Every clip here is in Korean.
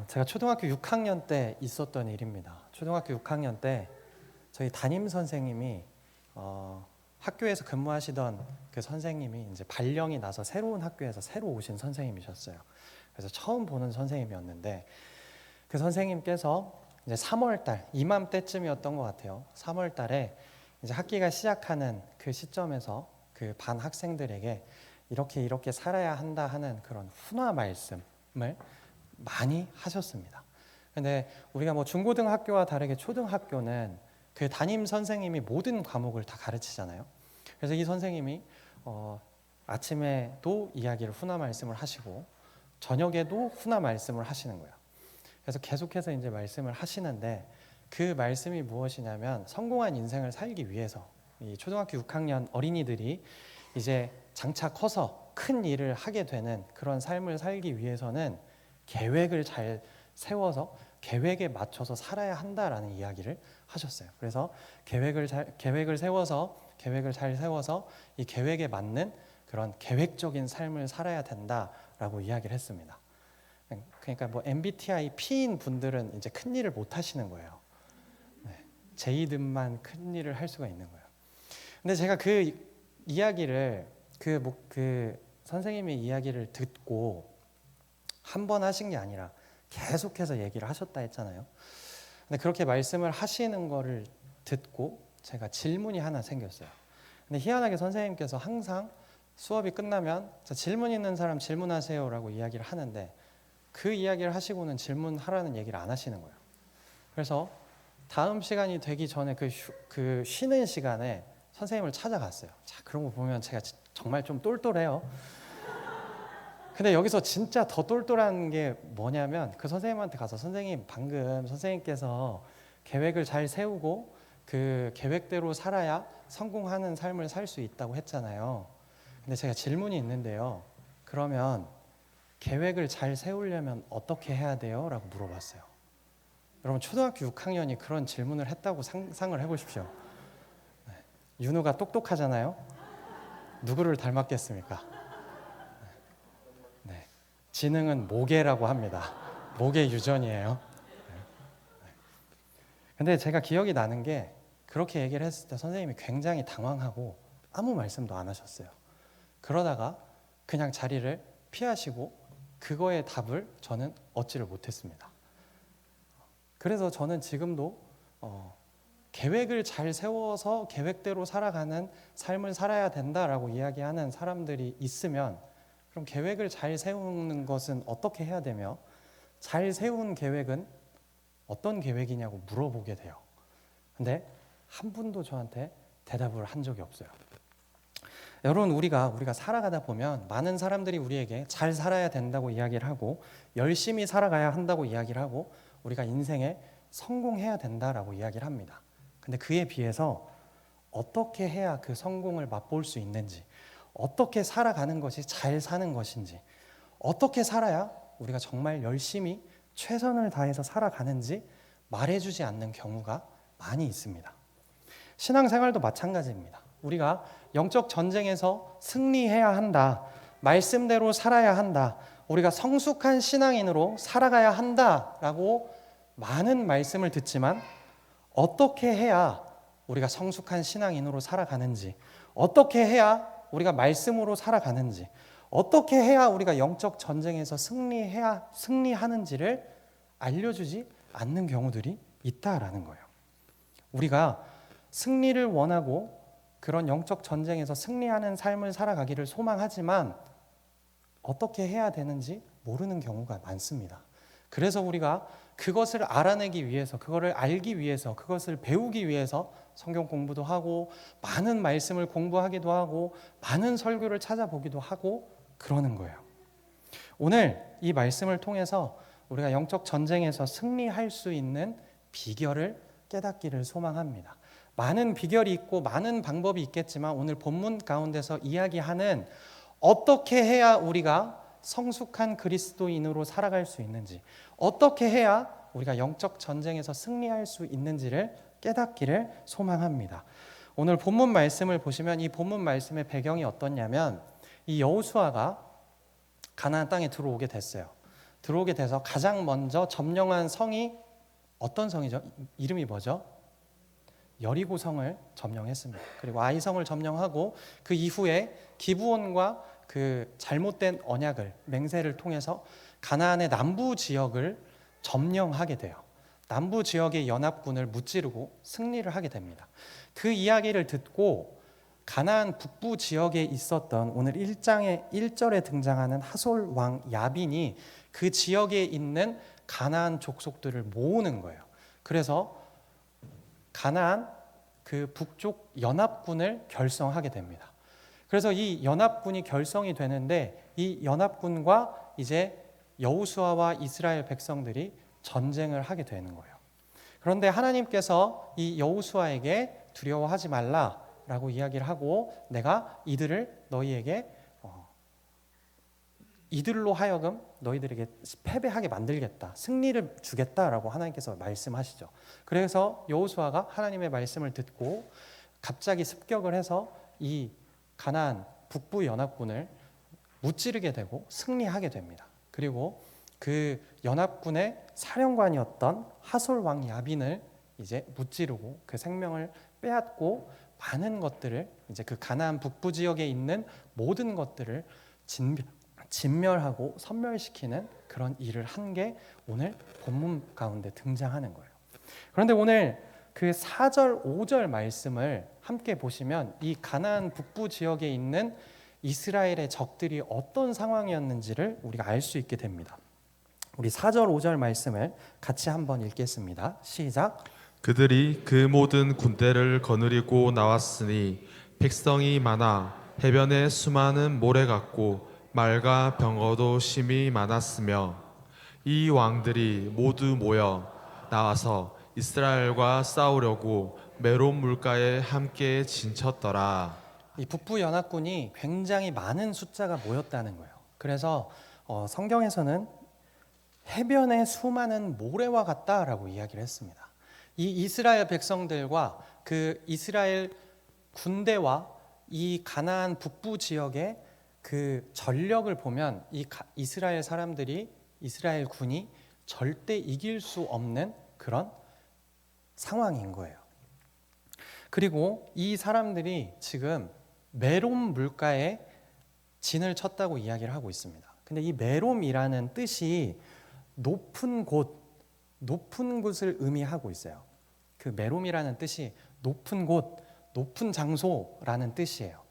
제가 초등학교 6학년 때 있었던 일입니다. 초등학교 6학년 때 저희 담임 선생님이 학교에서 근무하시던 그 선생님이 이제 발령이 나서 새로운 학교에서 새로 오신 선생님이셨어요. 그래서 처음 보는 선생님이었는데 그 선생님께서 이제 3월 달 이맘때쯤이었던 것 같아요. 3월 달에 이제 학기가 시작하는 그 시점에서 그 반 학생들에게 이렇게 살아야 한다 하는 그런 훈화 말씀을 많이 하셨습니다. 근데 우리가 뭐 중고등학교와 다르게 초등학교는 그 담임 선생님이 모든 과목을 다 가르치잖아요. 그래서 이 선생님이 아침에도 이야기를 훈화 말씀을 하시고 저녁에도 훈화 말씀을 하시는 거예요. 그래서 계속해서 이제 말씀을 하시는데 그 말씀이 무엇이냐면 성공한 인생을 살기 위해서 이 초등학교 6학년 어린이들이 이제 장차 커서 큰 일을 하게 되는 그런 삶을 살기 위해서는 계획을 잘 세워서 계획에 맞춰서 살아야 한다라는 이야기를 하셨어요. 그래서 계획을 잘 세워서 이 계획에 맞는 그런 계획적인 삶을 살아야 된다라고 이야기를 했습니다. 그러니까 뭐 MBTI P인 분들은 이제 큰 일을 못 하시는 거예요. J들만 큰 일을 할 수가 있는 거예요. 근데 제가 그 이야기를 그 선생님의 이야기를 듣고 한 번 하신 게 아니라 계속해서 얘기를 하셨다 했잖아요. 근데 그렇게 말씀을 하시는 거를 듣고 제가 질문이 하나 생겼어요. 근데 희한하게 선생님께서 항상 수업이 끝나면 질문 있는 사람 질문하세요라고 이야기를 하는데 그 이야기를 하시고는 질문하라는 얘기를 안 하시는 거예요. 그래서 다음 시간이 되기 전에 그 쉬는 시간에 선생님을 찾아갔어요. 자, 그런 거 보면 제가 정말 좀 똘똘해요. 근데 여기서 진짜 더 똘똘한 게 뭐냐면 그 선생님한테 가서 선생님 방금 선생님께서 계획을 잘 세우고 그 계획대로 살아야 성공하는 삶을 살 수 있다고 했잖아요. 근데 제가 질문이 있는데요. 그러면 계획을 잘 세우려면 어떻게 해야 돼요? 라고 물어봤어요. 여러분 초등학교 6학년이 그런 질문을 했다고 상상을 해보십시오. 윤우가 똑똑하잖아요. 누구를 닮았겠습니까? 네. 지능은 모계라고 합니다. 모계 유전이에요. 근데 제가 기억이 나는 게 그렇게 얘기를 했을 때 선생님이 굉장히 당황하고 아무 말씀도 안 하셨어요. 그러다가 그냥 자리를 피하시고 그거의 답을 저는 얻지를 못했습니다. 그래서 저는 지금도 계획을 잘 세워서 계획대로 살아가는 삶을 살아야 된다라고 이야기하는 사람들이 있으면 그럼 계획을 잘 세우는 것은 어떻게 해야 되며 잘 세운 계획은 어떤 계획이냐고 물어보게 돼요. 근데 한 분도 저한테 대답을 한 적이 없어요. 여러분 우리가 살아가다 보면 많은 사람들이 우리에게 잘 살아야 된다고 이야기를 하고 열심히 살아가야 한다고 이야기를 하고 우리가 인생에 성공해야 된다라고 이야기를 합니다. 근데 그에 비해서 어떻게 해야 그 성공을 맛볼 수 있는지, 어떻게 살아가는 것이 잘 사는 것인지, 어떻게 살아야 우리가 정말 열심히 최선을 다해서 살아가는지 말해주지 않는 경우가 많이 있습니다. 신앙생활도 마찬가지입니다. 우리가 영적 전쟁에서 승리해야 한다, 말씀대로 살아야 한다, 우리가 성숙한 신앙인으로 살아가야 한다라고 많은 말씀을 듣지만 어떻게 해야 우리가 성숙한 신앙인으로 살아가는지, 어떻게 해야 우리가 말씀으로 살아가는지, 어떻게 해야 우리가 영적 전쟁에서 승리하는지를 알려주지 않는 경우들이 있다라는 거예요. 우리가 승리를 원하고 그런 영적 전쟁에서 승리하는 삶을 살아가기를 소망하지만 어떻게 해야 되는지 모르는 경우가 많습니다. 그래서 우리가 그것을 알아내기 위해서, 그거를 알기 위해서, 그것을 배우기 위해서 성경 공부도 하고 많은 말씀을 공부하기도 하고 많은 설교를 찾아보기도 하고 그러는 거예요. 오늘 이 말씀을 통해서 우리가 영적 전쟁에서 승리할 수 있는 비결을 깨닫기를 소망합니다. 많은 비결이 있고 많은 방법이 있겠지만 오늘 본문 가운데서 이야기하는 어떻게 해야 우리가 성숙한 그리스도인으로 살아갈 수 있는지, 어떻게 해야 우리가 영적 전쟁에서 승리할 수 있는지를 깨닫기를 소망합니다. 오늘 본문 말씀을 보시면 이 본문 말씀의 배경이 어떻냐면 이 여호수아가 가나안 땅에 들어오게 됐어요. 들어오게 돼서 가장 먼저 점령한 성이 어떤 성이죠? 이름이 뭐죠? 여리고성을 점령했습니다. 그리고 아이성을 점령하고 그 이후에 기브온과 그 잘못된 언약을 맹세를 통해서 가나안의 남부 지역을 점령하게 돼요. 남부 지역의 연합군을 무찌르고 승리를 하게 됩니다. 그 이야기를 듣고 가나안 북부 지역에 있었던 오늘 1장의 1절에 등장하는 하솔 왕 야빈이 그 지역에 있는 가나안 족속들을 모으는 거예요. 그래서 가나안 그 북쪽 연합군을 결성하게 됩니다. 그래서 이 연합군이 결성이 되는데 이 연합군과 이제 여호수아와 이스라엘 백성들이 전쟁을 하게 되는 거예요. 그런데 하나님께서 이 여호수아에게 두려워하지 말라라고 이야기를 하고 내가 이들을 너희에게 이들로 하여금 너희들에게 패배하게 만들겠다, 승리를 주겠다라고 하나님께서 말씀하시죠. 그래서 여호수아가 하나님의 말씀을 듣고 갑자기 습격을 해서 이 가나안 북부 연합군을 무찌르게 되고 승리하게 됩니다. 그리고 그 연합군의 사령관이었던 하솔 왕 야빈을 이제 무찌르고 그 생명을 빼앗고 많은 것들을 이제 그 가나안 북부 지역에 있는 모든 것들을 진멸하고 섬멸시키는 그런 일을 한 게 오늘 본문 가운데 등장하는 거예요. 그런데 오늘 그 4절, 5절 말씀을 함께 보시면 이 가나안 북부 지역에 있는 이스라엘의 적들이 어떤 상황이었는지를 우리가 알 수 있게 됩니다. 우리 4절, 5절 말씀을 같이 한번 읽겠습니다. 시작. 그들이 그 모든 군대를 거느리고 나왔으니 백성이 많아 해변에 수많은 모래 같고 말과 병거도 심히 많았으며 이 왕들이 모두 모여 나와서 이스라엘과 싸우려고 메론 물가에 함께 진쳤더라. 이 북부 연합군이 굉장히 많은 숫자가 모였다는 거예요. 그래서 성경에서는 해변에 수많은 모래와 같다라고 이야기를 했습니다. 이 이스라엘 백성들과 그 이스라엘 군대와 이 가나안 북부 지역의 그 전력을 보면 이 이스라엘 사람들이 이스라엘 군이 절대 이길 수 없는 그런 상황인 거예요. 그리고 이 사람들이 지금 메롬 물가에 진을 쳤다고 이야기를 하고 있습니다. 근데 이 메롬이라는 뜻이 높은 곳, 높은 곳을 의미하고 있어요. 그 메롬이라는 뜻이 높은 곳, 높은 장소라는 뜻이에요.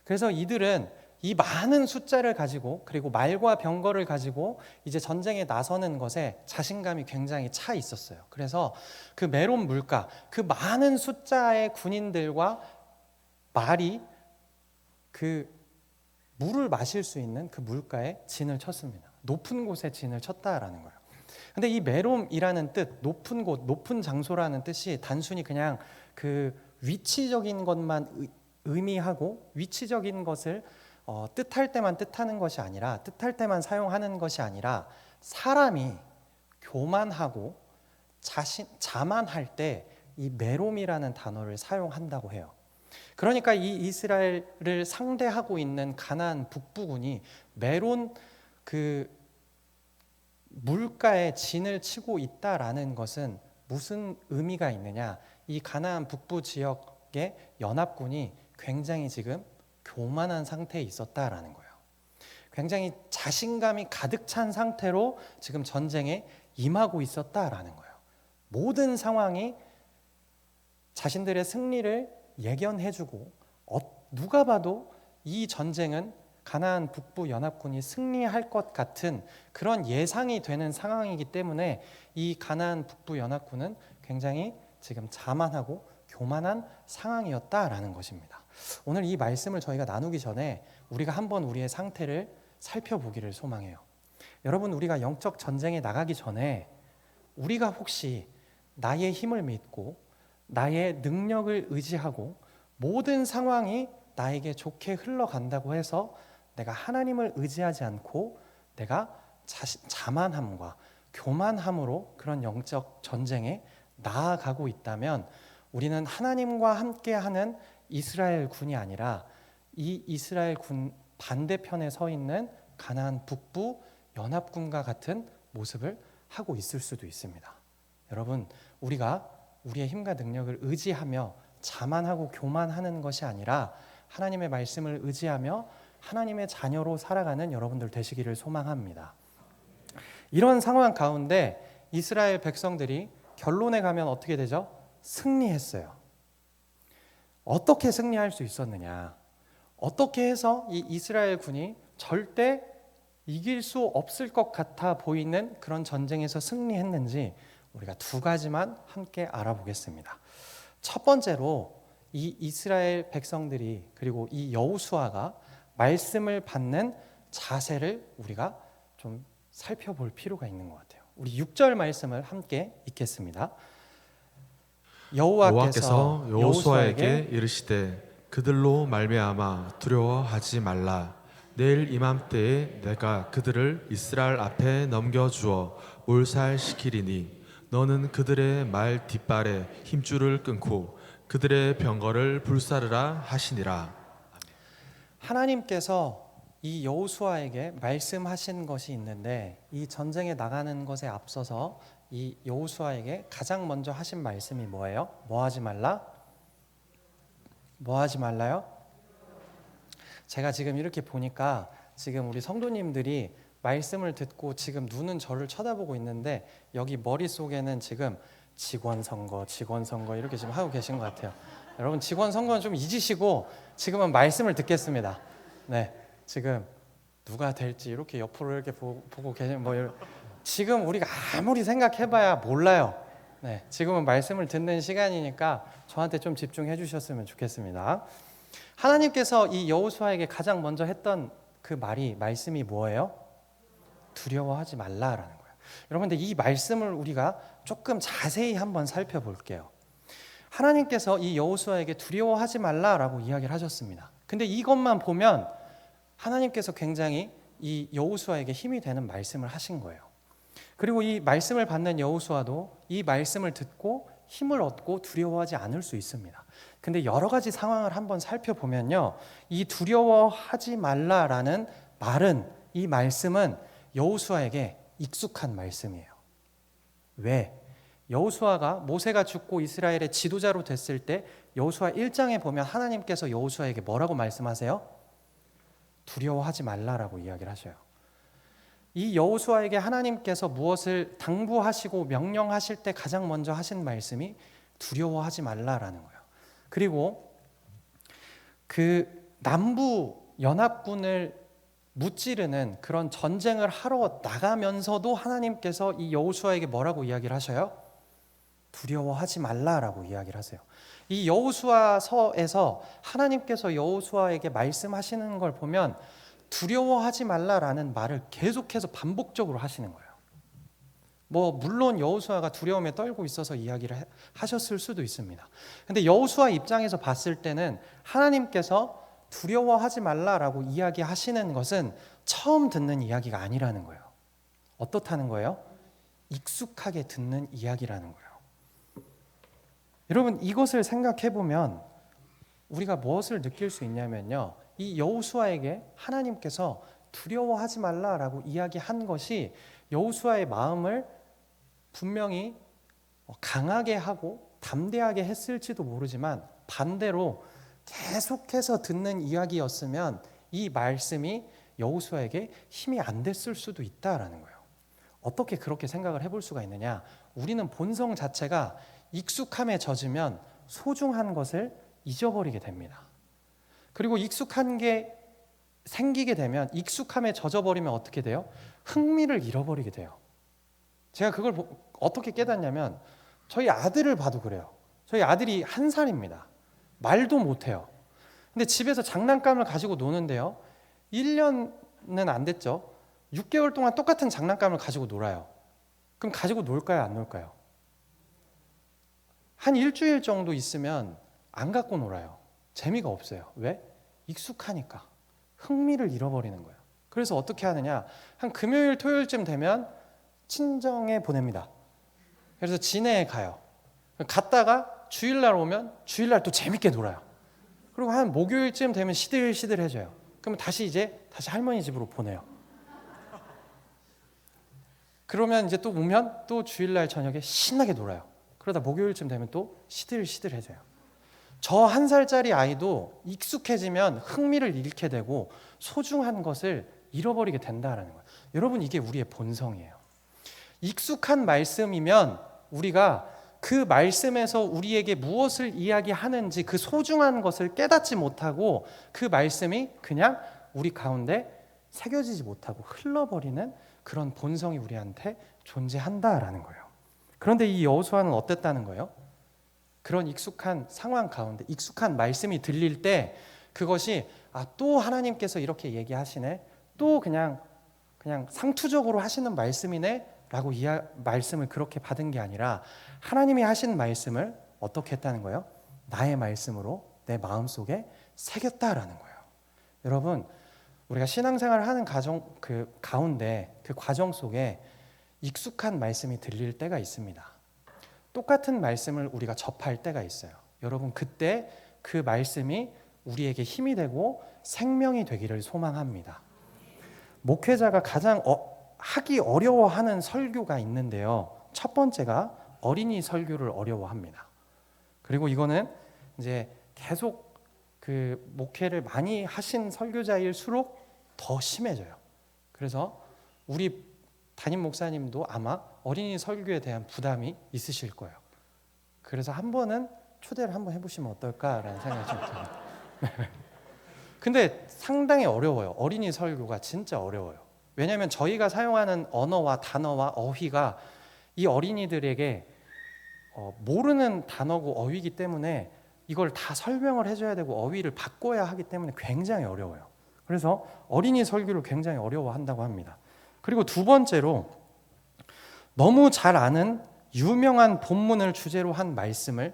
그래서 이들은 이 많은 숫자를 가지고 그리고 말과 병거를 가지고 이제 전쟁에 나서는 것에 자신감이 굉장히 차 있었어요. 그래서 그 메론 물가, 그 많은 숫자의 군인들과 말이 그 물을 마실 수 있는 그 물가에 진을 쳤습니다. 높은 곳에 진을 쳤다라는 거예요. 근데 이 메롬이라는 뜻, 높은 곳, 높은 장소라는 뜻이 단순히 그냥 그 위치적인 것만 의미하고 위치적인 것을 뜻할 때만 뜻하는 것이 아니라 뜻할 때만 사용하는 것이 아니라 사람이 교만하고 자만할 때 이 메롬이라는 단어를 사용한다고 해요. 그러니까 이 이스라엘을 상대하고 있는 가나안 북부군이 메론 그 물가에 진을 치고 있다라는 것은 무슨 의미가 있느냐? 이 가나안 북부 지역의 연합군이 굉장히 지금 교만한 상태에 있었다라는 거예요. 굉장히 자신감이 가득 찬 상태로 지금 전쟁에 임하고 있었다라는 거예요. 모든 상황이 자신들의 승리를 예견해주고 누가 봐도 이 전쟁은 가나안 북부 연합군이 승리할 것 같은 그런 예상이 되는 상황이기 때문에 이 가나안 북부 연합군은 굉장히 지금 자만하고 교만한 상황이었다라는 것입니다. 오늘 이 말씀을 저희가 나누기 전에 우리가 한번 우리의 상태를 살펴보기를 소망해요. 여러분, 우리가 영적 전쟁에 나가기 전에 우리가 혹시 나의 힘을 믿고 나의 능력을 의지하고 모든 상황이 나에게 좋게 흘러간다고 해서 내가 하나님을 의지하지 않고 내가 자만함과 교만함으로 그런 영적 전쟁에 나아가고 있다면 우리는 하나님과 함께하는 이스라엘 군이 아니라 이 이스라엘 군 반대편에 서 있는 가나안 북부 연합군과 같은 모습을 하고 있을 수도 있습니다. 여러분, 우리가 우리의 힘과 능력을 의지하며 자만하고 교만하는 것이 아니라 하나님의 말씀을 의지하며 하나님의 자녀로 살아가는 여러분들 되시기를 소망합니다. 이런 상황 가운데 이스라엘 백성들이 결론에 가면 어떻게 되죠? 승리했어요. 어떻게 승리할 수 있었느냐? 어떻게 해서 이 이스라엘 군이 절대 이길 수 없을 것 같아 보이는 그런 전쟁에서 승리했는지 우리가 두 가지만 함께 알아보겠습니다. 첫 번째로 이 이스라엘 백성들이 그리고 이 여호수아가 말씀을 받는 자세를 우리가 좀 살펴볼 필요가 있는 것 같아요. 우리 6절 말씀을 함께 읽겠습니다. 여호와께서 여호수아에게 이르시되 그들로 말미암아 두려워하지 말라. 내일 이맘때에 내가 그들을 이스라엘 앞에 넘겨주어 몰살시키리니 너는 그들의 말 뒷발에 힘줄을 끊고 그들의 병거를 불사르라 하시니라. 하나님께서 이 여호수아에게 말씀하신 것이 있는데 이 전쟁에 나가는 것에 앞서서 이 여호수아에게 가장 먼저 하신 말씀이 뭐예요? 뭐 하지 말라? 뭐 하지 말라요? 제가 지금 이렇게 보니까 지금 우리 성도님들이 말씀을 듣고 지금 눈은 저를 쳐다보고 있는데 여기 머릿속에는 지금 직원 선거 이렇게 지금 하고 계신 것 같아요. 여러분, 직원 선거는 좀 잊으시고 지금은 말씀을 듣겠습니다. 네, 지금 누가 될지 이렇게 옆으로 이렇게 보고 계신 지금 우리가 아무리 생각해봐야 몰라요. 네, 지금은 말씀을 듣는 시간이니까 저한테 좀 집중해 주셨으면 좋겠습니다. 하나님께서 이 여호수아에게 가장 먼저 했던 그 말씀이 뭐예요? 두려워하지 말라라는 거예요. 여러분들, 이 말씀을 우리가 조금 자세히 한번 살펴볼게요. 하나님께서 이 여호수아에게 두려워하지 말라라고 이야기를 하셨습니다. 근데 이것만 보면 하나님께서 굉장히 이 여호수아에게 힘이 되는 말씀을 하신 거예요. 그리고 이 말씀을 받는 여호수아도 이 말씀을 듣고 힘을 얻고 두려워하지 않을 수 있습니다. 근데 여러 가지 상황을 한번 살펴보면요, 이 두려워하지 말라라는 말은, 이 말씀은 여호수아에게 익숙한 말씀이에요. 왜? 여호수아가 모세가 죽고 이스라엘의 지도자로 됐을 때 여호수아 1장에 보면 하나님께서 여호수아에게 뭐라고 말씀하세요? 두려워하지 말라라고 이야기를 하셔요. 이 여호수아에게 하나님께서 무엇을 당부하시고 명령하실 때 가장 먼저 하신 말씀이 두려워하지 말라라는 거예요. 그리고 그 남부 연합군을 무찌르는 그런 전쟁을 하러 나가면서도 하나님께서 이 여호수아에게 뭐라고 이야기를 하셔요? 두려워하지 말라라고 이야기를 하세요. 이 여호수아서에서 하나님께서 여호수아에게 말씀하시는 걸 보면 두려워하지 말라라는 말을 계속해서 반복적으로 하시는 거예요. 물론 여호수아가 두려움에 떨고 있어서 이야기를 하셨을 수도 있습니다. 근데 여호수아 입장에서 봤을 때는 하나님께서 두려워하지 말라라고 이야기하시는 것은 처음 듣는 이야기가 아니라는 거예요. 어떻다는 거예요? 익숙하게 듣는 이야기라는 거예요. 여러분, 이것을 생각해 보면 우리가 무엇을 느낄 수 있냐면요, 이 여호수아에게 하나님께서 두려워하지 말라라고 이야기한 것이 여호수아의 마음을 분명히 강하게 하고 담대하게 했을지도 모르지만 반대로 계속해서 듣는 이야기였으면 이 말씀이 여호수아에게 힘이 안 됐을 수도 있다라는 거예요. 어떻게 그렇게 생각을 해볼 수가 있느냐? 우리는 본성 자체가 익숙함에 젖으면 소중한 것을 잊어버리게 됩니다. 그리고 익숙한 게 생기게 되면, 익숙함에 젖어버리면 어떻게 돼요? 흥미를 잃어버리게 돼요. 제가 그걸 어떻게 깨닫냐면 저희 아들을 봐도 그래요. 저희 아들이 1살입니다. 말도 못해요. 근데 집에서 장난감을 가지고 노는데요, 1년은 안 됐죠. 6개월 동안 똑같은 장난감을 가지고 놀아요. 그럼 가지고 놀까요, 안 놀까요? 한 일주일 정도 있으면 안 갖고 놀아요. 재미가 없어요. 왜? 익숙하니까. 흥미를 잃어버리는 거예요. 그래서 어떻게 하느냐? 한 금요일, 토요일쯤 되면 친정에 보냅니다. 그래서 진해에 가요. 갔다가 주일날 오면 주일날 또 재밌게 놀아요. 그리고 한 목요일쯤 되면 시들시들해져요. 그러면 다시 할머니 집으로 보내요. 그러면 이제 또 오면 또 주일날 저녁에 신나게 놀아요. 그러다 목요일쯤 되면 또 시들시들해져요. 저 1살짜리 아이도 익숙해지면 흥미를 잃게 되고 소중한 것을 잃어버리게 된다라는 거예요. 여러분, 이게 우리의 본성이에요. 익숙한 말씀이면 우리가 그 말씀에서 우리에게 무엇을 이야기하는지 그 소중한 것을 깨닫지 못하고 그 말씀이 그냥 우리 가운데 새겨지지 못하고 흘러버리는 그런 본성이 우리한테 존재한다라는 거예요. 그런데 이 여호수아는 어땠다는 거예요? 그런 익숙한 상황 가운데 익숙한 말씀이 들릴 때 그것이 또 하나님께서 이렇게 얘기하시네, 또 그냥 상투적으로 하시는 말씀이네 라고 말씀을 그렇게 받은 게 아니라 하나님이 하신 말씀을 어떻게 했다는 거예요? 나의 말씀으로 내 마음속에 새겼다라는 거예요. 여러분, 우리가 신앙생활을 하는 가운데 그 과정 속에 익숙한 말씀이 들릴 때가 있습니다. 똑같은 말씀을 우리가 접할 때가 있어요. 여러분, 그때 그 말씀이 우리에게 힘이 되고 생명이 되기를 소망합니다. 목회자가 가장 하기 어려워하는 설교가 있는데요. 첫 번째가 어린이 설교를 어려워합니다. 그리고 이거는 이제 계속 그 목회를 많이 하신 설교자일수록 더 심해져요. 그래서 우리 담임 목사님도 아마 어린이 설교에 대한 부담이 있으실 거예요. 그래서 한 번은 초대를 한번 해보시면 어떨까라는 생각이 좀 들어요. 근데 상당히 어려워요. 어린이 설교가 진짜 어려워요. 왜냐하면 저희가 사용하는 언어와 단어와 어휘가 이 어린이들에게 모르는 단어고 어휘이기 때문에 이걸 다 설명을 해줘야 되고 어휘를 바꿔야 하기 때문에 굉장히 어려워요. 그래서 어린이 설교를 굉장히 어려워한다고 합니다. 그리고 두 번째로 너무 잘 아는 유명한 본문을 주제로 한 말씀을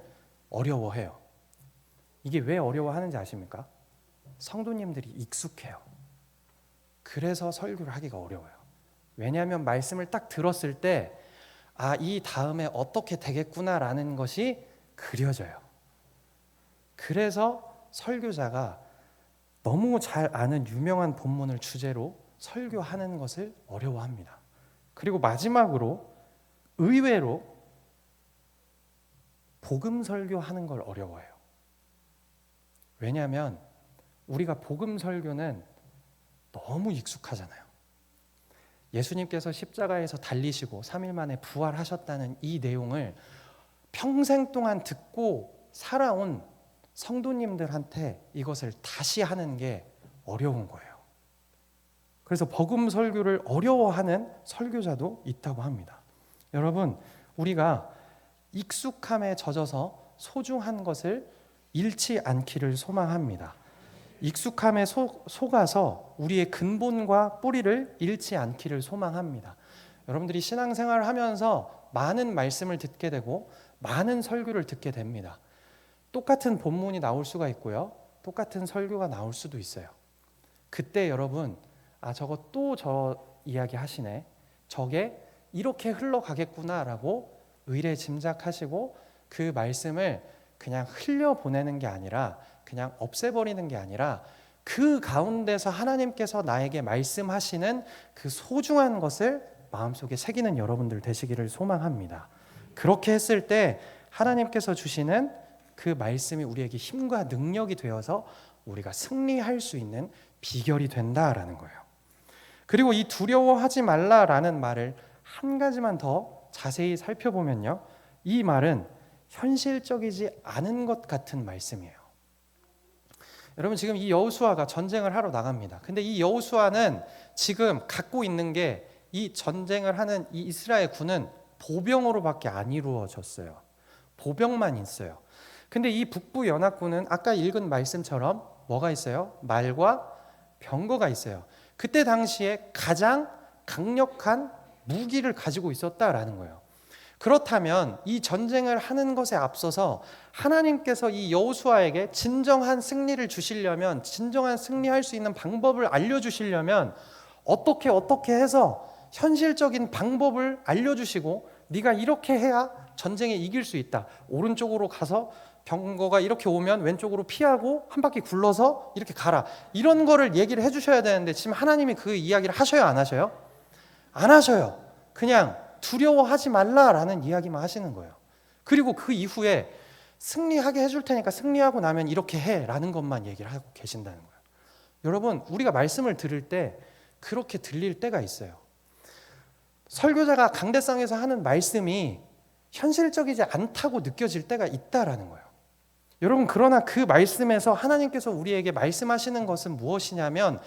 어려워해요. 이게 왜 어려워하는지 아십니까? 성도님들이 익숙해요. 그래서 설교를 하기가 어려워요. 왜냐하면 말씀을 딱 들었을 때 이 다음에 어떻게 되겠구나라는 것이 그려져요. 그래서 설교자가 너무 잘 아는 유명한 본문을 주제로 설교하는 것을 어려워합니다. 그리고 마지막으로 의외로 복음 설교하는 걸 어려워해요. 왜냐하면 우리가 복음 설교는 너무 익숙하잖아요. 예수님께서 십자가에서 달리시고 3일 만에 부활하셨다는 이 내용을 평생 동안 듣고 살아온 성도님들한테 이것을 다시 하는 게 어려운 거예요. 그래서 복음 설교를 어려워하는 설교자도 있다고 합니다. 여러분, 우리가 익숙함에 젖어서 소중한 것을 잃지 않기를 소망합니다. 익숙함에 속아서 우리의 근본과 뿌리를 잃지 않기를 소망합니다. 여러분들이 신앙생활을 하면서 많은 말씀을 듣게 되고 많은 설교를 듣게 됩니다. 똑같은 본문이 나올 수가 있고요. 똑같은 설교가 나올 수도 있어요. 그때 여러분, 저거 또 저 이야기 하시네. 저게 이렇게 흘러가겠구나라고 의례 짐작하시고 그 말씀을 그냥 흘려보내는 게 아니라 그냥 없애버리는 게 아니라 그 가운데서 하나님께서 나에게 말씀하시는 그 소중한 것을 마음속에 새기는 여러분들 되시기를 소망합니다. 그렇게 했을 때 하나님께서 주시는 그 말씀이 우리에게 힘과 능력이 되어서 우리가 승리할 수 있는 비결이 된다라는 거예요. 그리고 이 두려워하지 말라라는 말을 한 가지만 더 자세히 살펴보면요, 이 말은 현실적이지 않은 것 같은 말씀이에요. 여러분, 지금 이 여호수아가 전쟁을 하러 나갑니다. 근데 이 여호수아는 지금 갖고 있는 게 이 전쟁을 하는 이 이스라엘 군은 보병으로밖에 안 이루어졌어요. 보병만 있어요. 근데 이 북부 연합군은 아까 읽은 말씀처럼 뭐가 있어요? 말과 병거가 있어요. 그때 당시에 가장 강력한 무기를 가지고 있었다라는 거예요. 그렇다면 이 전쟁을 하는 것에 앞서서 하나님께서 이 여호수아에게 진정한 승리를 주시려면, 진정한 승리할 수 있는 방법을 알려주시려면 어떻게 해서 현실적인 방법을 알려주시고 네가 이렇게 해야 전쟁에 이길 수 있다. 오른쪽으로 가서 병거가 이렇게 오면 왼쪽으로 피하고 한 바퀴 굴러서 이렇게 가라. 이런 거를 얘기를 해주셔야 되는데 지금 하나님이 그 이야기를 하셔요, 안 하셔요? 안 하셔요. 그냥 두려워하지 말라라는 이야기만 하시는 거예요. 그리고 그 이후에 승리하게 해줄 테니까 승리하고 나면 이렇게 해라는 것만 얘기를 하고 계신다는 거예요. 여러분, 우리가 말씀을 들을 때 그렇게 들릴 때가 있어요. 설교자가 강대상에서 하는 말씀이 현실적이지 않다고 느껴질 때가 있다라는 거예요. 여러분, 그러나 그 말씀에서 하나님께서 우리에게 말씀하시는 것은 무엇이냐면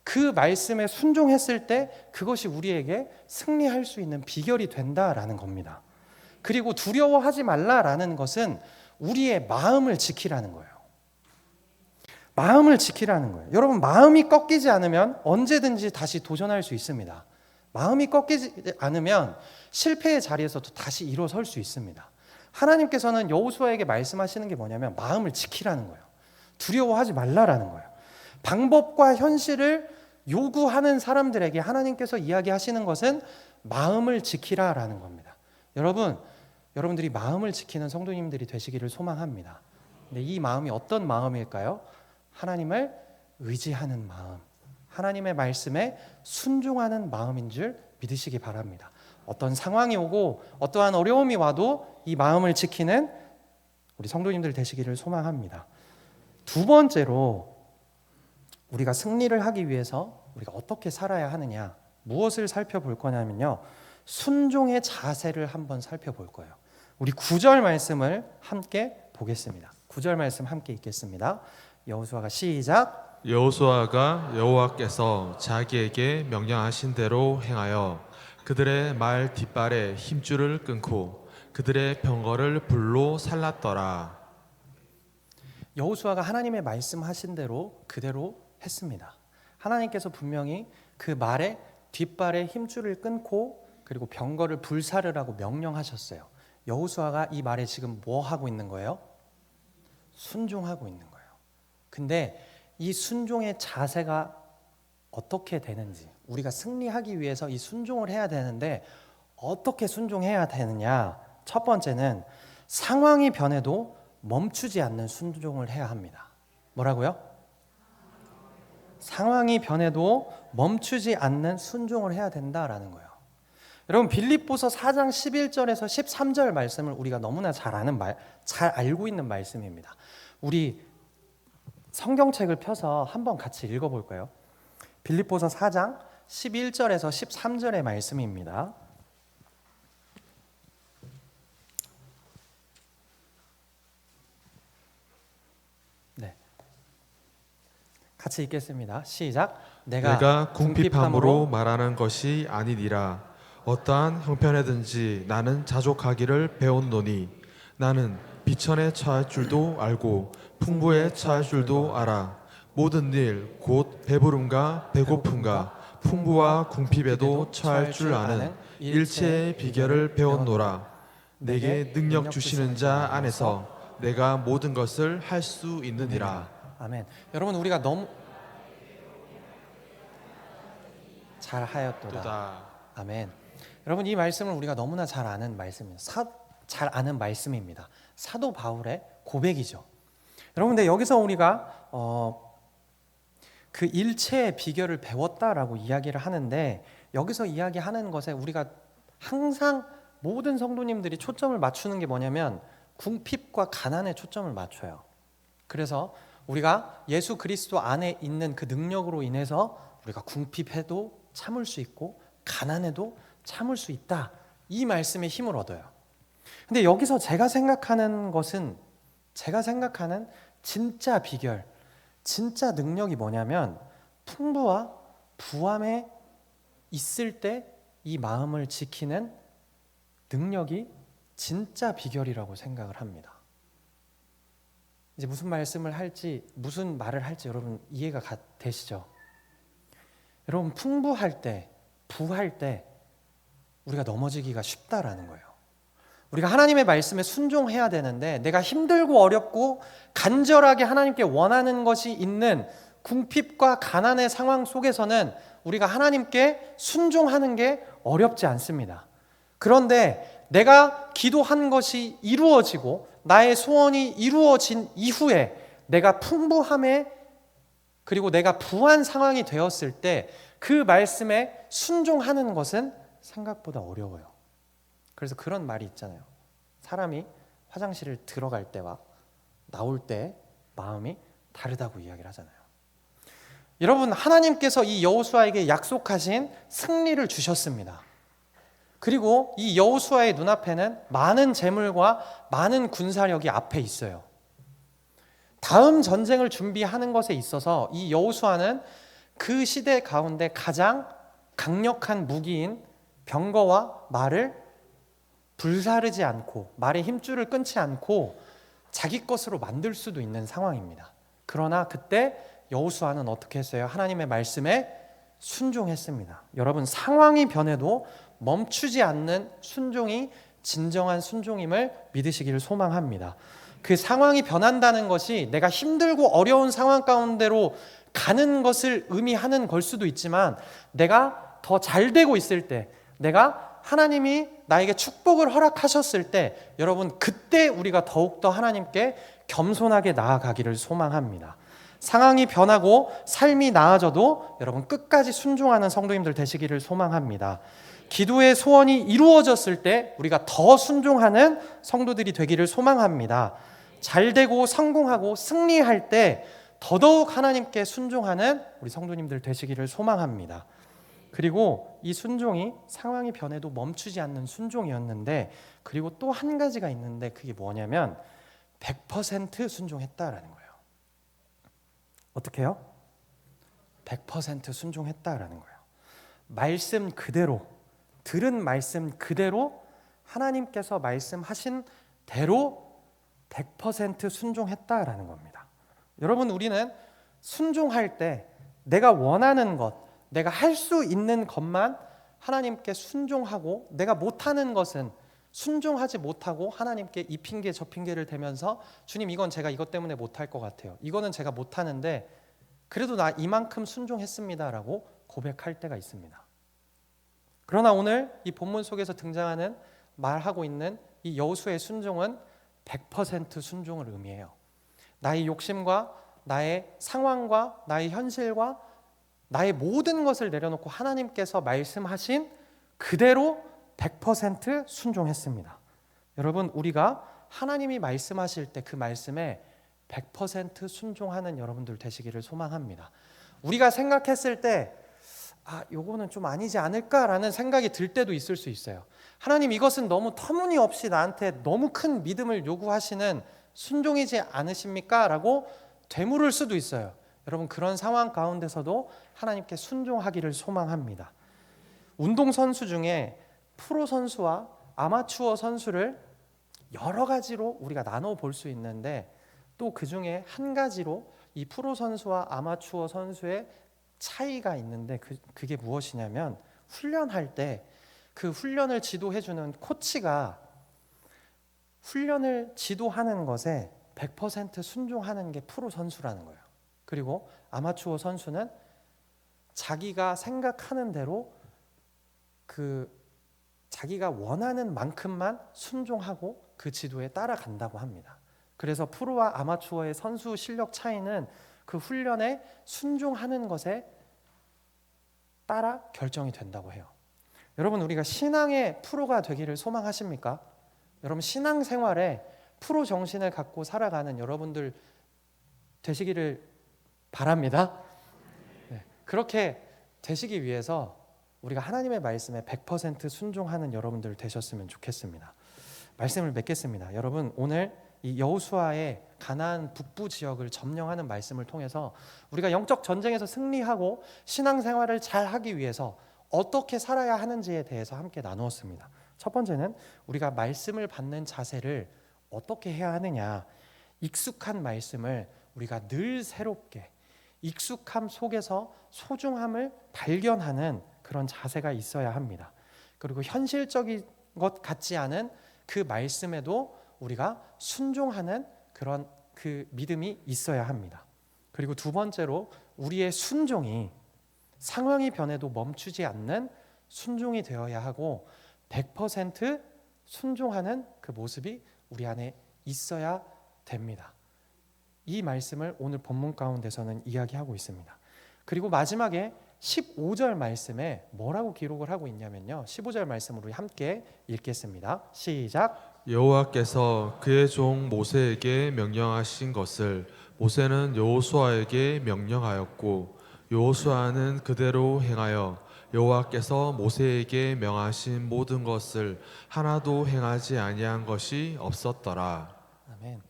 그 말씀에 순종했을 때 그것이 우리에게 승리할 수 있는 비결이 된다라는 겁니다. 그리고 두려워하지 말라라는 것은 우리의 마음을 지키라는 거예요. 마음을 지키라는 거예요. 여러분, 마음이 꺾이지 않으면 언제든지 다시 도전할 수 있습니다. 마음이 꺾이지 않으면 실패의 자리에서도 다시 일어설 수 있습니다. 하나님께서는 여호수아에게 말씀하시는 게 뭐냐면 마음을 지키라는 거예요. 두려워하지 말라라는 거예요. 방법과 현실을 요구하는 사람들에게 하나님께서 이야기하시는 것은 마음을 지키라라는 겁니다. 여러분들이 마음을 지키는 성도님들이 되시기를 소망합니다. 근데 이 마음이 어떤 마음일까요? 하나님을 의지하는 마음, 하나님의 말씀에 순종하는 마음인 줄 믿으시기 바랍니다. 어떤 상황이 오고 어떠한 어려움이 와도 이 마음을 지키는 우리 성도님들 되시기를 소망합니다. 두 번째로 우리가 승리를 하기 위해서 우리가 어떻게 살아야 하느냐, 무엇을 살펴볼 거냐면요, 순종의 자세를 한번 살펴볼 거예요. 우리 9절 말씀을 함께 보겠습니다. 9절 말씀 함께 읽겠습니다. 여호수아가 시작. 여호수아가 여호와께서 자기에게 명령하신 대로 행하여 그들의 말 뒷발에 힘줄을 끊고 그들의 병거를 불로 살랐더라. 여호수아가 하나님의 말씀하신 대로 그대로 했습니다. 하나님께서 분명히 그 말에 뒷발에 힘줄을 끊고 그리고 병거를 불사르라고 명령하셨어요. 여호수아가 이 말에 지금 뭐 하고 있는 거예요? 순종하고 있는 거예요. 근데 이 순종의 자세가 어떻게 되는지, 우리가 승리하기 위해서 이 순종을 해야 되는데 어떻게 순종해야 되느냐? 첫 번째는 상황이 변해도 멈추지 않는 순종을 해야 합니다. 뭐라고요? 상황이 변해도 멈추지 않는 순종을 해야 된다라는 거예요. 여러분, 빌립보서 4장 11절에서 13절 말씀을 우리가 너무나 잘 알고 있는 말씀입니다. 우리 성경책을 펴서 한번 같이 읽어볼까요? 빌립보서 4장 11절에서 13절의 말씀입니다. 네, 같이 읽겠습니다. 시작. 내가 궁핍함으로 말하는 것이 아니니라. 어떠한 형편에든지 나는 자족하기를 배웠노니 나는 비천에 처할 줄도 알고 풍부에 처할 줄도 알아. 모든 일 곧 배부름과 배고픔과 풍부와 궁핍에도 처할 줄 아는 일체의 비결을 배웠노라. 내게 능력 주시는 자 안에서 내가 모든 것을 할 수 있느니라. 아멘. 여러분, 우리가 너무 잘하였도다. 또다. 아멘. 여러분, 이 말씀을 우리가 너무나 잘 아는 말씀입니다. 잘 아는 말씀입니다. 사도 바울의 고백이죠. 여러분, 근데 여기서 우리가 그 일체의 비결을 배웠다라고 이야기를 하는데, 여기서 이야기하는 것에 우리가 항상 모든 성도님들이 초점을 맞추는 게 뭐냐면 궁핍과 가난에 초점을 맞춰요. 그래서 우리가 예수 그리스도 안에 있는 그 능력으로 인해서 우리가 궁핍해도 참을 수 있고 가난해도 참을 수 있다, 이 말씀에 힘을 얻어요. 근데 여기서 제가 생각하는 진짜 비결, 진짜 능력이 뭐냐면 풍부와 부함에 있을 때 이 마음을 지키는 능력이 진짜 비결이라고 생각을 합니다. 이제 무슨 말을 할지 여러분 이해가 되시죠? 여러분, 풍부할 때, 부할 때 우리가 넘어지기가 쉽다라는 거예요. 우리가 하나님의 말씀에 순종해야 되는데 내가 힘들고 어렵고 간절하게 하나님께 원하는 것이 있는 궁핍과 가난의 상황 속에서는 우리가 하나님께 순종하는 게 어렵지 않습니다. 그런데 내가 기도한 것이 이루어지고 나의 소원이 이루어진 이후에 내가 풍부함에 그리고 내가 부한 상황이 되었을 때 그 말씀에 순종하는 것은 생각보다 어려워요. 그래서 그런 말이 있잖아요. 사람이 화장실을 들어갈 때와 나올 때 마음이 다르다고 이야기를 하잖아요. 여러분, 하나님께서 이 여호수아에게 약속하신 승리를 주셨습니다. 그리고 이 여호수아의 눈앞에는 많은 재물과 많은 군사력이 앞에 있어요. 다음 전쟁을 준비하는 것에 있어서 이 여호수아는 그 시대 가운데 가장 강력한 무기인 병거와 말을 불사르지 않고, 말의 힘줄을 끊지 않고 자기 것으로 만들 수도 있는 상황입니다. 그러나 그때 여호수아는 어떻게 했어요? 하나님의 말씀에 순종했습니다. 여러분, 상황이 변해도 멈추지 않는 순종이 진정한 순종임을 믿으시기를 소망합니다. 그 상황이 변한다는 것이 내가 힘들고 어려운 상황 가운데로 가는 것을 의미하는 걸 수도 있지만, 내가 더 잘 되고 있을 때, 내가 하나님이 나에게 축복을 허락하셨을 때, 여러분, 그때 우리가 더욱더 하나님께 겸손하게 나아가기를 소망합니다. 상황이 변하고 삶이 나아져도 여러분 끝까지 순종하는 성도님들 되시기를 소망합니다. 기도의 소원이 이루어졌을 때 우리가 더 순종하는 성도들이 되기를 소망합니다. 잘 되고 성공하고 승리할 때 더더욱 하나님께 순종하는 우리 성도님들 되시기를 소망합니다. 그리고 이 순종이 상황이 변해도 멈추지 않는 순종이었는데, 그리고 또 한 가지가 있는데 그게 뭐냐면 100% 순종했다라는 거예요. 어떻게 해요? 100% 순종했다라는 거예요. 말씀 그대로, 들은 말씀 그대로, 하나님께서 말씀하신 대로 100% 순종했다라는 겁니다. 여러분, 우리는 순종할 때 내가 원하는 것, 내가 할 수 있는 것만 하나님께 순종하고, 내가 못하는 것은 순종하지 못하고 하나님께 이 핑계 저 핑계를 대면서 주님, 이건 제가 이것 때문에 못할 것 같아요. 이거는 제가 못하는데 그래도 나 이만큼 순종했습니다라고 고백할 때가 있습니다. 그러나 오늘 이 본문 속에서 등장하는, 말하고 있는 이 여호수아의 순종은 100% 순종을 의미해요. 나의 욕심과 나의 상황과 나의 현실과 나의 모든 것을 내려놓고 하나님께서 말씀하신 그대로 100% 순종했습니다. 여러분, 우리가 하나님이 말씀하실 때 그 말씀에 100% 순종하는 여러분들 되시기를 소망합니다. 우리가 생각했을 때 요거는 좀 아니지 않을까라는 생각이 들 때도 있을 수 있어요. 하나님, 이것은 너무 터무니없이 나한테 너무 큰 믿음을 요구하시는 순종이지 않으십니까? 라고 되물을 수도 있어요. 여러분, 그런 상황 가운데서도 하나님께 순종하기를 소망합니다. 운동선수 중에 프로 선수와 아마추어 선수를 여러 가지로 우리가 나눠 볼 수 있는데, 또 그 중에 한 가지로 이 프로 선수와 아마추어 선수의 차이가 있는데 그게 무엇이냐면, 훈련할 때 그 훈련을 지도해주는 코치가 훈련을 지도하는 것에 100% 순종하는 게 프로 선수라는 거예요. 그리고 아마추어 선수는 자기가 생각하는 대로 자기가 원하는 만큼만 순종하고 그 지도에 따라간다고 합니다. 그래서 프로와 아마추어의 선수 실력 차이는 그 훈련에 순종하는 것에 따라 결정이 된다고 해요. 여러분, 우리가 신앙의 프로가 되기를 소망하십니까? 여러분, 신앙생활에 프로 정신을 갖고 살아가는 여러분들 되시기를 바랍니다. 네, 그렇게 되시기 위해서 우리가 하나님의 말씀에 100% 순종하는 여러분들 되셨으면 좋겠습니다. 말씀을 맺겠습니다. 여러분, 오늘 이 여호수아의 가나안 북부 지역을 점령하는 말씀을 통해서 우리가 영적 전쟁에서 승리하고 신앙생활을 잘 하기 위해서 어떻게 살아야 하는지에 대해서 함께 나누었습니다. 첫 번째는 우리가 말씀을 받는 자세를 어떻게 해야 하느냐, 익숙한 말씀을 우리가 늘 새롭게 익숙함 속에서 소중함을 발견하는 그런 자세가 있어야 합니다. 그리고 현실적인 것 같지 않은 그 말씀에도 우리가 순종하는 그런 그 믿음이 있어야 합니다. 그리고 두 번째로 우리의 순종이 상황이 변해도 멈추지 않는 순종이 되어야 하고 100% 순종하는 그 모습이 우리 안에 있어야 됩니다. 이 말씀을 오늘 본문 가운데서는 이야기하고 있습니다. 그리고 마지막에 15절 말씀에 뭐라고 기록을 하고 있냐면요. 15절 말씀으로 우리 함께 읽겠습니다. 시작. 여호와께서 그의 종 모세에게 명령하신 것을 모세는 여호수아에게 명령하였고 여호수아는 그대로 행하여 여호와께서 모세에게 명하신 모든 것을 하나도 행하지 아니한 것이 없었더라. 아멘.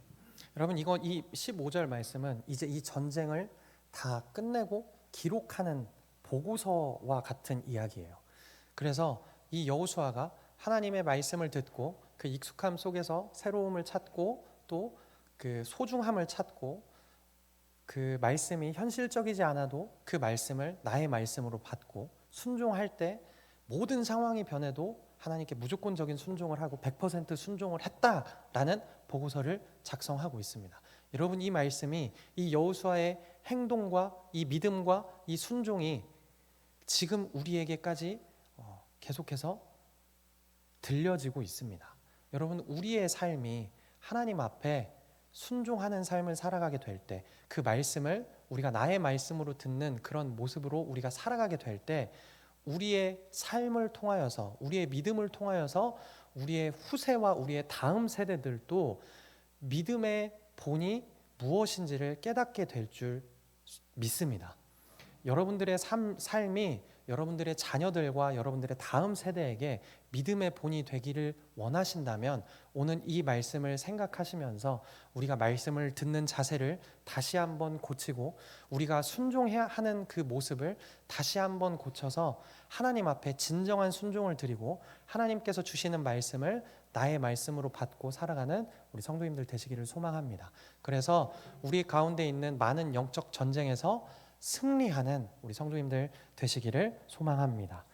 여러분 이 15절 말씀은 이제 이 전쟁을 다 끝내고 기록하는 보고서와 같은 이야기예요. 그래서 이 여호수아가 하나님의 말씀을 듣고 그 익숙함 속에서 새로움을 찾고 또 그 소중함을 찾고 그 말씀이 현실적이지 않아도 그 말씀을 나의 말씀으로 받고 순종할 때 모든 상황이 변해도 하나님께 무조건적인 순종을 하고 100% 순종을 했다라는 보고서를 작성하고 있습니다. 여러분 이 말씀이 이 여호수아의 행동과 이 믿음과 이 순종이 지금 우리에게까지 계속해서 들려지고 있습니다. 여러분 우리의 삶이 하나님 앞에 순종하는 삶을 살아가게 될 때 그 말씀을 우리가 나의 말씀으로 듣는 그런 모습으로 우리가 살아가게 될 때 우리의 삶을 통하여서 우리의 믿음을 통하여서 우리의 후세와 우리의 다음 세대들도 믿음의 본이 무엇인지를 깨닫게 될 줄 믿습니다. 여러분들의 삶이 여러분들의 자녀들과 여러분들의 다음 세대에게 믿음의 본이 되기를 원하신다면 오늘 이 말씀을 생각하시면서 우리가 말씀을 듣는 자세를 다시 한번 고치고 우리가 순종해야 하는 그 모습을 다시 한번 고쳐서 하나님 앞에 진정한 순종을 드리고 하나님께서 주시는 말씀을 나의 말씀으로 받고 살아가는 우리 성도님들 되시기를 소망합니다. 그래서 우리 가운데 있는 많은 영적 전쟁에서 승리하는 우리 성도님들 되시기를 소망합니다.